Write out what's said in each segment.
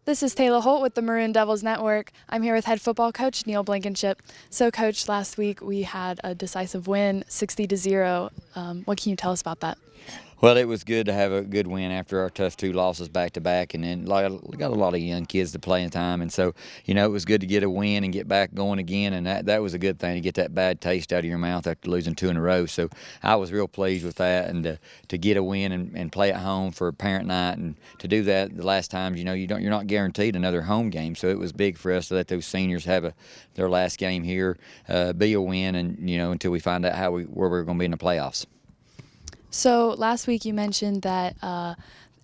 This is Tayla Holt with the Maroon Devils Network. I'm here with head football coach Neil Blankenship. So, Coach, last week we had a decisive win, 60-0. What can you tell us about that? Well, it was good to have a good win after our tough two losses back-to-back, and then we got a lot of young kids to play in time, and so, it was good to get a win and get back going again, and that was a good thing to get that bad taste out of your mouth after losing two in a row. So I was real pleased with that, and to get a win and play at home for parent night, and to do that the last times, you're not guaranteed another home game, so it was big for us to let those seniors have their last game here, be a win, and until we find out where we're going to be in the playoffs. So last week you mentioned that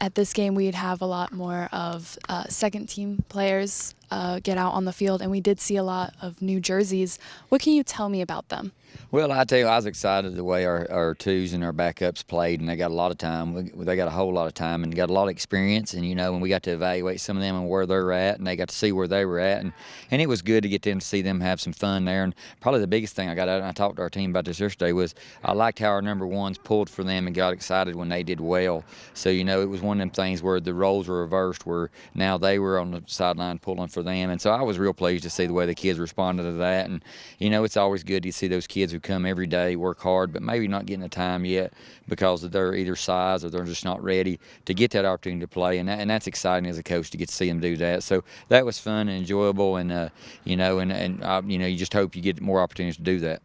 at this game we'd have a lot more of second-team players get out on the field, and we did see a lot of new jerseys. What can you tell me about them? Well, I tell you, I was excited the way our twos and our backups played, and they got a lot of time. They got a whole lot of time and got a lot of experience, and when we got to evaluate some of them and where they're at, and they got to see where they were at, and it was good to get them to see them have some fun there. And probably the biggest thing I got out, and I talked to our team about this yesterday, was I liked how our number ones pulled for them and got excited when they did well. So it was one of them things where the roles were reversed, where now they were on the sideline pulling for them, and so I was real pleased to see the way the kids responded to that. And it's always good to see those kids who come every day, work hard, but maybe not getting the time yet because they're either size or they're just not ready to get that opportunity to play, and that's exciting as a coach to get to see them do that. So that was fun and enjoyable, and you just hope you get more opportunities to do that.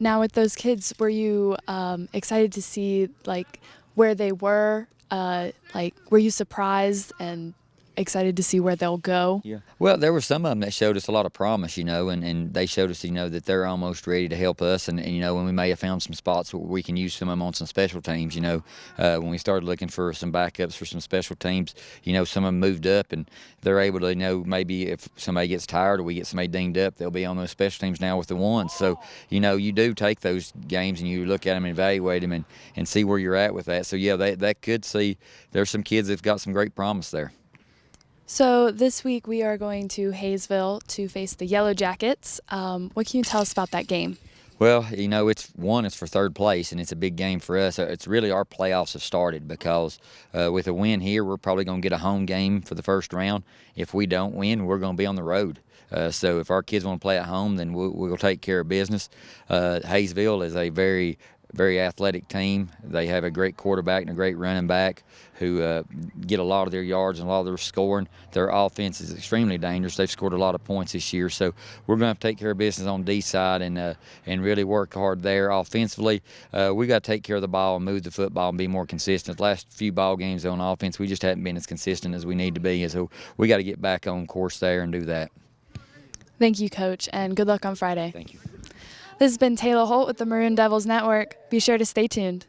Now with those kids, were you excited to see where they were? Were you surprised and excited to see where they'll go? Yeah. Well, there were some of them that showed us a lot of promise, and they showed us, that they're almost ready to help us, and when we may have found some spots where we can use some of them on some special teams, when we started looking for some backups for some special teams, some of them moved up, and they're able to, maybe if somebody gets tired or we get somebody dinged up, they'll be on those special teams now with the ones. So, you do take those games and you look at them and evaluate them and see where you're at with that. So, yeah, that could see there's some kids that've got some great promise there. So this week we are going to Hayesville to face the Yellow Jackets. What can you tell us about that game? Well, it's for third place, and it's a big game for us. It's really our playoffs have started because with a win here, we're probably going to get a home game for the first round. If we don't win, we're going to be on the road. So if our kids want to play at home, then we'll take care of business. Hayesville is a very athletic team. They have a great quarterback and a great running back who get a lot of their yards and a lot of their scoring. Their offense is extremely dangerous. They've scored a lot of points this year, so we're going to have to take care of business on D side and really work hard there. Offensively, we got to take care of the ball and move the football and be more consistent. The last few ball games on offense, we just haven't been as consistent as we need to be, so we got to get back on course there and do that. Thank you, Coach, and good luck on Friday. Thank you. This has been Tayla Holt with the Maroon Devils Network. Be sure to stay tuned.